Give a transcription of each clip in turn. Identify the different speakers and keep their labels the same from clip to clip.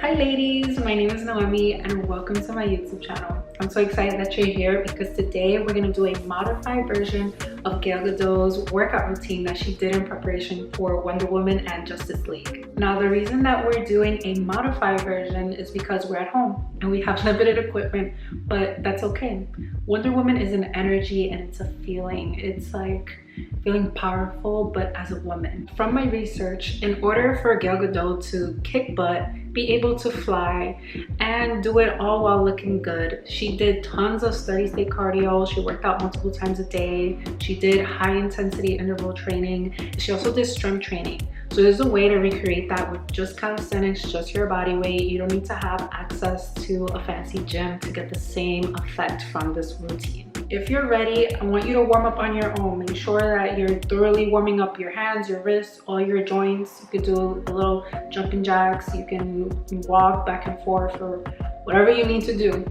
Speaker 1: Hi ladies, my name is Noemi and welcome to my YouTube channel. I'm so excited that you're here because today we're going to do a modified version of Gal Gadot's workout routine that she did in preparation for Wonder Woman and Justice League. Now the reason that we're doing a modified version is because we're at home and we have limited equipment, but that's okay. Wonder Woman is an energy and it's a feeling. It's like feeling powerful, but as a woman. From my research, in order for Gal Gadot to kick butt, be able to fly, and do it all while looking good, she did tons of steady state cardio. She worked out multiple times a day. She did high intensity interval training. She also did strength training. So there's a way to recreate that with just calisthenics, just your body weight. You don't need to have access to a fancy gym to get the same effect from this routine. If you're ready, I want you to warm up on your own. Make sure that you're thoroughly warming up your hands, your wrists, all your joints. You could do a little jumping jacks. You can walk back and forth or whatever you need to do.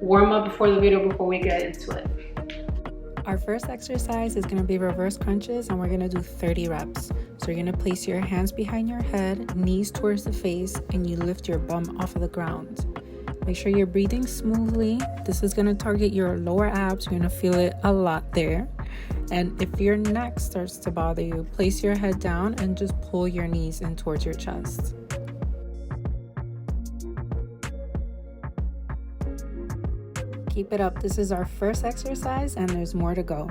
Speaker 1: Warm up before the video before we get into it.
Speaker 2: Our first exercise is going to be reverse crunches, and we're going to do 30 reps. So you're going to place your hands behind your head, knees towards the face, and you lift your bum off of the ground. Make sure you're breathing smoothly. This is going to target your lower abs. You're going to feel it a lot there. And if your neck starts to bother you, place your head down and just pull your knees in towards your chest. Keep it up. This is our first exercise and there's more to go.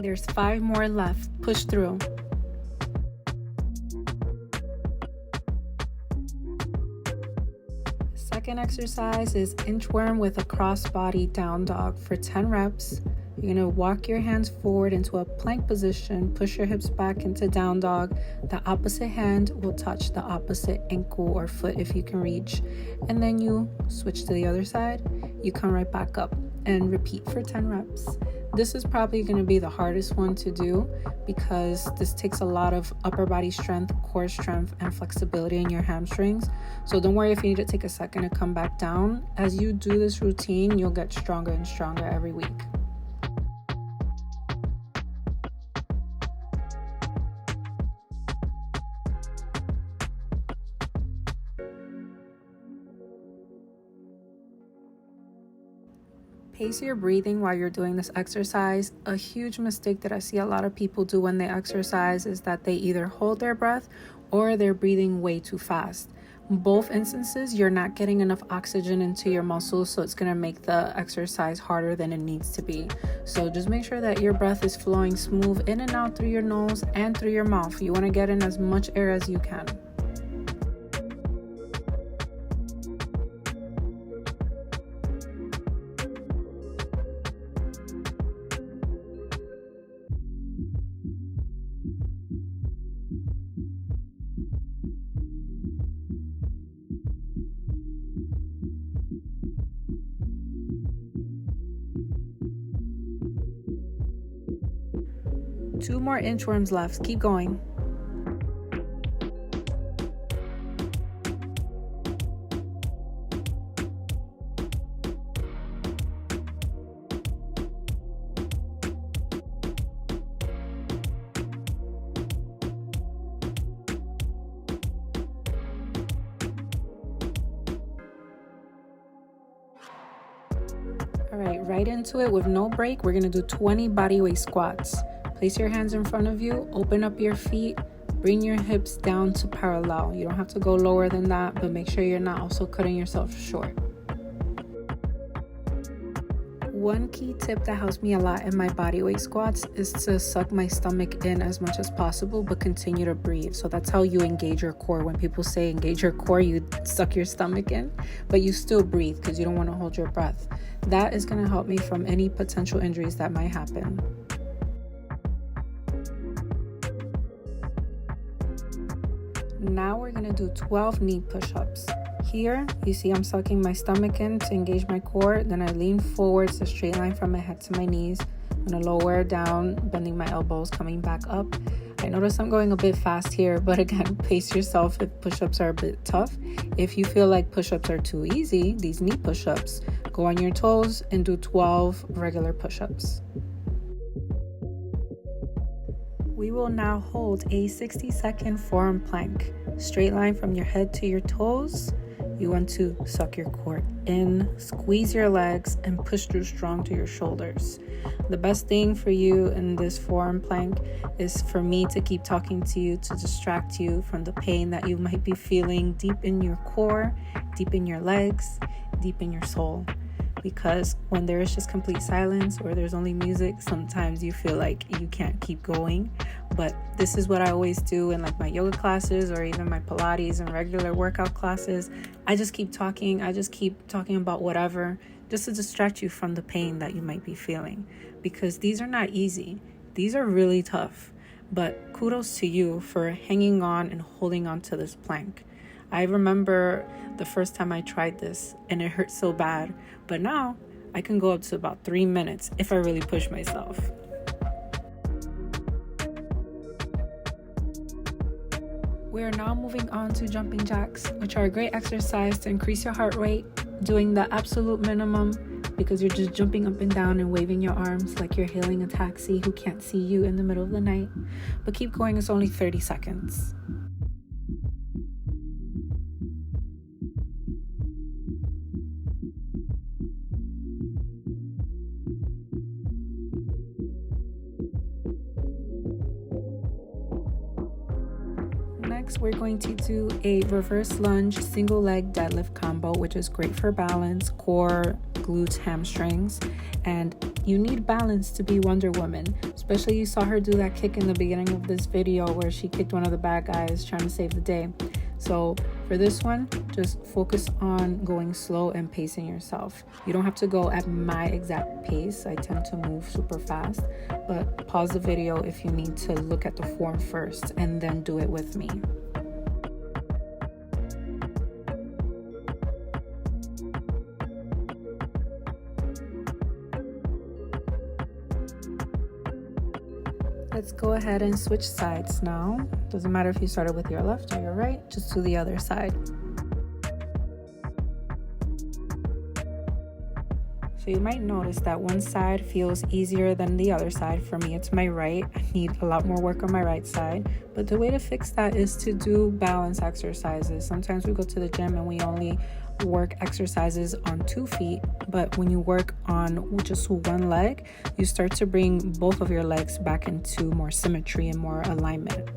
Speaker 2: There's 5 more left. Push through. Second exercise is inchworm with a cross-body down dog for 10 reps. You're going to walk your hands forward into a plank position, push your hips back into down dog. The opposite hand will touch the opposite ankle or foot if you can reach. And then you switch to the other side. You come right back up and repeat for 10 reps. This is probably going to be the hardest one to do because this takes a lot of upper body strength, core strength, and flexibility in your hamstrings. So don't worry if you need to take a second to come back down. As you do this routine, you'll get stronger and stronger every week. Pace your breathing while you're doing this exercise. A huge mistake that I see a lot of people do when they exercise is that they either hold their breath or they're breathing way too fast. Both instances, you're not getting enough oxygen into your muscles, so it's going to make the exercise harder than it needs to be. So just make sure that your breath is flowing smooth in and out through your nose and through your mouth. You want to get in as much air as you can. Two more inchworms left. Keep going. All right into it with no break. We're going to do 20 bodyweight squats. Place your hands in front of you, open up your feet, bring your hips down to parallel. You don't have to go lower than that, but make sure you're not also cutting yourself short. One key tip that helps me a lot in my bodyweight squats is to suck my stomach in as much as possible, but continue to breathe. So that's how you engage your core. When people say engage your core, you suck your stomach in, but you still breathe because you don't want to hold your breath. That is going to help me from any potential injuries that might happen. Now we're going to do 12 knee push-ups. Here, you see I'm sucking my stomach in to engage my core. Then I lean forwards, a straight line from my head to my knees. I'm going to lower down, bending my elbows, coming back up. I notice I'm going a bit fast here, but again, pace yourself if push-ups are a bit tough. If you feel like push-ups are too easy, these knee push-ups, go Go on your toes and do 12 regular push-ups. We will now hold a 60-second forearm plank. Straight line from your head to your toes. You want to suck your core in, squeeze your legs, and push through strong to your shoulders. The best thing for you in this forearm plank is for me to keep talking to you to distract you from the pain that you might be feeling deep in your core, deep in your legs, deep in your soul. Because when there is just complete silence or there's only music, sometimes you feel like you can't keep going. But this is what I always do in like my yoga classes or even my Pilates and regular workout classes. I just keep talking about whatever, just to distract you from the pain that you might be feeling. Because these are not easy. These are really tough. But kudos to you for hanging on and holding on to this plank. I remember the first time I tried this and it hurt so bad, but now I can go up to about 3 minutes if I really push myself. We are now moving on to jumping jacks, which are a great exercise to increase your heart rate, doing the absolute minimum because you're just jumping up and down and waving your arms like you're hailing a taxi who can't see you in the middle of the night. But keep going, it's only 30 seconds. Next, we're going to do a reverse lunge single leg deadlift combo, which is great for balance, core, glutes, hamstrings. And you need balance to be Wonder Woman. Especially you saw her do that kick in the beginning of this video where she kicked one of the bad guys trying to save the day. So for this one, just focus on going slow and pacing yourself. You don't have to go at my exact pace. I tend to move super fast, but pause the video if you need to look at the form first and then do it with me. Let's go ahead and switch sides now. Doesn't matter if you started with your left or your right, just do the other side. So you might notice that one side feels easier than the other side. For me, it's my right. I need a lot more work on my right side. But the way to fix that is to do balance exercises. Sometimes we go to the gym and we only work exercises on 2 feet, but when you work on just one leg, you start to bring both of your legs back into more symmetry and more alignment.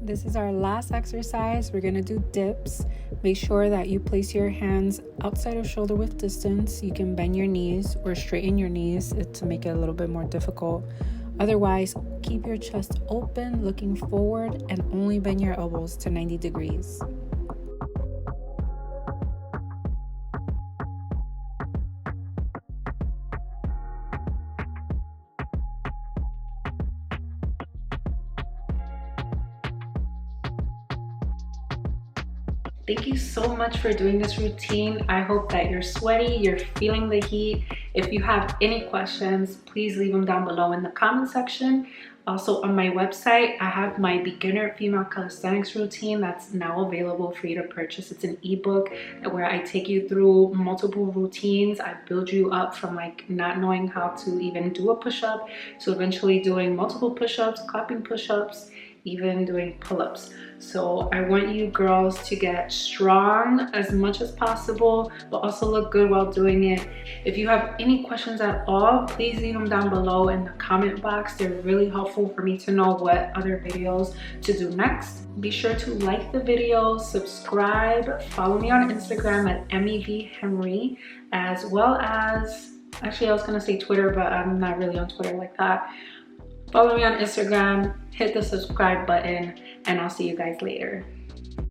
Speaker 2: This is our last exercise. We're going to do dips. Make sure that you place your hands outside of shoulder width distance. You can bend your knees or straighten your knees to make it a little bit more difficult. Otherwise, keep your chest open, looking forward, and only bend your elbows to 90 degrees.
Speaker 1: Thank you so much for doing this routine. I hope that you're sweaty, you're feeling the heat. If you have any questions, please leave them down below in the comment section. Also on my website, I have my beginner female calisthenics routine that's now available for you to purchase. It's an ebook where I take you through multiple routines. I build you up from like not knowing how to even do a push-up to eventually doing multiple push-ups, clapping push-ups, even doing pull-ups. So I want you girls to get strong as much as possible, but also look good while doing it. If you have any questions at all, please leave them down below in the comment box. They're really helpful for me to know what other videos to do next. Be sure to like the video, subscribe, follow me on Instagram at MEVHenry, as well as, actually I was gonna say Twitter, but I'm not really on Twitter like that. Follow me on Instagram, hit the subscribe button, and I'll see you guys later.